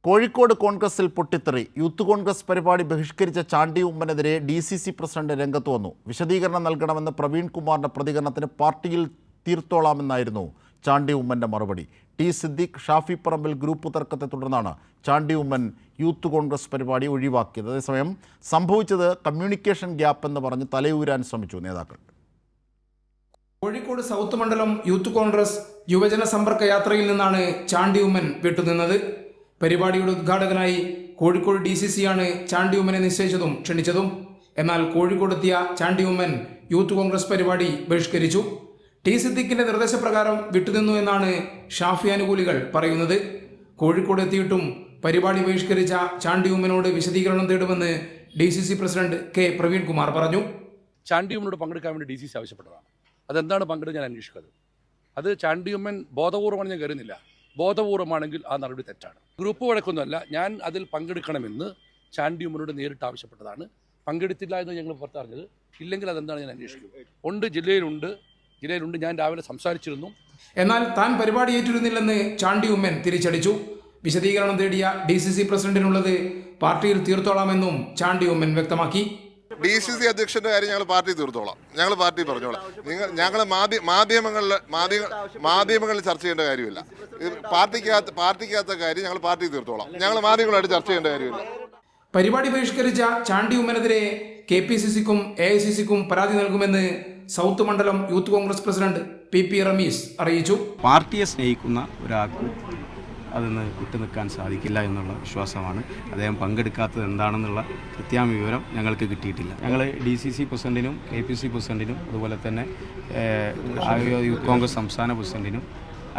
കോഴിക്കോട് കോൺഗ്രസിൽ പൊട്ടിത്തെറി. യൂത്ത് കോൺഗ്രസ് പരിപാടി ബഹിഷ്കരിച്ച ചാണ്ടി ഉമ്മനെതിരെ DCC പ്രസിഡന്റ് രംഗത്ത് വന്നു. വിശദീകരണം നൽകണമെന്ന് പ്രവീൺ കുമാറിന്റെ പ്രതികരണത്തിന് പാർട്ടിയിൽ തീർത്തോളാമെന്നായിരുന്നു ചാണ്ടി ഉമ്മന്റെ മറുപടി. ടി സിദ്ദീഖ്, ഷാഫി പറമ്പിൽ ഗ്രൂപ്പ് തർക്കത്തെ തുടർന്നാണ് ചാണ്ടി ഉമ്മൻ യൂത്ത് കോൺഗ്രസ് പരിപാടി ഒഴിവാക്കിയത്. അതേസമയം സംഭവിച്ചത് കമ്മ്യൂണിക്കേഷൻ ഗ്യാപ്പ് എന്ന് പറഞ്ഞ് തലയൂരാൻ ശ്രമിച്ചു നേതാക്കൾ. കോഴിക്കോട് സൗത്ത് മണ്ഡലം യൂത്ത് കോൺഗ്രസ് യുവജന സമ്പർക്ക യാത്രയിൽ നിന്നാണ് ചാണ്ടി ഉമ്മൻ വിട്ടുനിന്നത്. പരിപാടിയുടെ ഉദ്ഘാടകനായി കോഴിക്കോട് DCCയാണ് ചാണ്ടി ഉമ്മനെ നിശ്ചയിച്ചതും ക്ഷണിച്ചതും. എന്നാൽ കോഴിക്കോടെത്തിയ ചാണ്ടി ഉമ്മൻ യൂത്ത് കോൺഗ്രസ് പരിപാടി ബഹിഷ്കരിച്ചു. ടി സിദ്ദീഖിന്റെ നിർദ്ദേശപ്രകാരം വിട്ടുനിന്നു എന്നാണ് ഷാഫി അനുകൂലികൾ പറയുന്നത്. കോഴിക്കോട് എത്തിയിട്ടും പരിപാടി ബഹിഷ്കരിച്ച ചാണ്ടി ഉമ്മനോട് വിശദീകരണം തേടുമെന്ന് DCC president K Praveen Kumar പറഞ്ഞു. ചാണ്ടി ഉമ്മനോട് പങ്കെടുക്കാൻ വേണ്ടി DCC ആവശ്യപ്പെട്ടതാണ്. അതെന്താണ് പങ്കെടുത്ത് ഞാൻ അന്വേഷിക്കുന്നത്. അത് ചാണ്ടി ഉമ്മൻ ബോധപൂർവ്വമാണ് ഞാൻ കരുതുന്നില്ല. ബോധപൂർവമാണെങ്കിൽ ആ നടപടി തെറ്റാണ്. ഗ്രൂപ്പ് വഴക്കൊന്നുമല്ല. ഞാൻ അതിൽ പങ്കെടുക്കണമെന്ന് ചാണ്ടി ഉമ്മനോട് നേരിട്ട് ആവശ്യപ്പെട്ടതാണ്. പങ്കെടുത്തില്ല എന്ന് ഞങ്ങൾ പുറത്തറിഞ്ഞത്. ഇല്ലെങ്കിൽ അതെന്താണ് ഞാൻ അന്വേഷിക്കുന്നത്. ഉണ്ട്, ജില്ലയിലുണ്ട്. ഞാൻ രാവിലെ സംസാരിച്ചിരുന്നു. എന്നാൽ താൻ പരിപാടി ഏറ്റിരുന്നില്ലെന്ന് ചാണ്ടി ഉമ്മൻ തിരിച്ചടിച്ചു. വിശദീകരണം തേടിയ DCC പ്രസിഡന്റിനുള്ളത് പാർട്ടിയിൽ തീർത്തോളാമെന്നും ചാണ്ടി ഉമ്മൻ വ്യക്തമാക്കി. DCC അധ്യക്ഷന്റെ കാര്യം ഞങ്ങൾ പാർട്ടി തീർത്തോളാം. ഞങ്ങൾ പാർട്ടി പറഞ്ഞോളാം. ഞങ്ങൾ മാധ്യമങ്ങളിൽ ചർച്ച ചെയ്യേണ്ട കാര്യമില്ല. പാർട്ടിക്കകത്ത കാര്യം ഞങ്ങൾ പാർട്ടി തീർത്തോളാം. ഞങ്ങൾ മാധ്യമങ്ങളായിട്ട് ചർച്ച ചെയ്യേണ്ട കാര്യമില്ല. പരിപാടി ബഹിഷ്കരിച്ച ചാണ്ടി ഉമ്മനെതിരെ KPCCക്കും AICCക്കും പരാതി നൽകുമെന്ന് സൗത്ത് മണ്ഡലം youth congress president PP Rameez അറിയിച്ചു. പാർട്ടിയെ സ്നേഹിക്കുന്ന ഒരാൾക്ക് അതിന് വിട്ടുനിൽക്കാൻ സാധിക്കില്ല എന്നുള്ള വിശ്വാസമാണ്. അദ്ദേഹം പങ്കെടുക്കാത്തത് എന്താണെന്നുള്ള കൃത്യമായ വിവരം ഞങ്ങൾക്ക് കിട്ടിയിട്ടില്ല. ഞങ്ങൾ DCC പ്രസിഡന്റിനും KPCC പ്രസിഡന്റിനും അതുപോലെ തന്നെ യൂത്ത് കോൺഗ്രസ് സംസ്ഥാന പ്രസിഡന്റിനും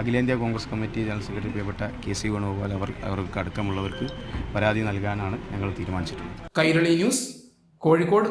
അഖിലേന്ത്യാ കോൺഗ്രസ് കമ്മിറ്റി ജനറൽ സെക്രട്ടറി പ്രിയപ്പെട്ട KC വേണുഗോപാൽ അവർക്ക് അടക്കമുള്ളവർക്ക് പരാതി നൽകാനാണ് ഞങ്ങൾ തീരുമാനിച്ചിട്ടുള്ളത്. കൈരളി ന്യൂസ്, കോഴിക്കോട്.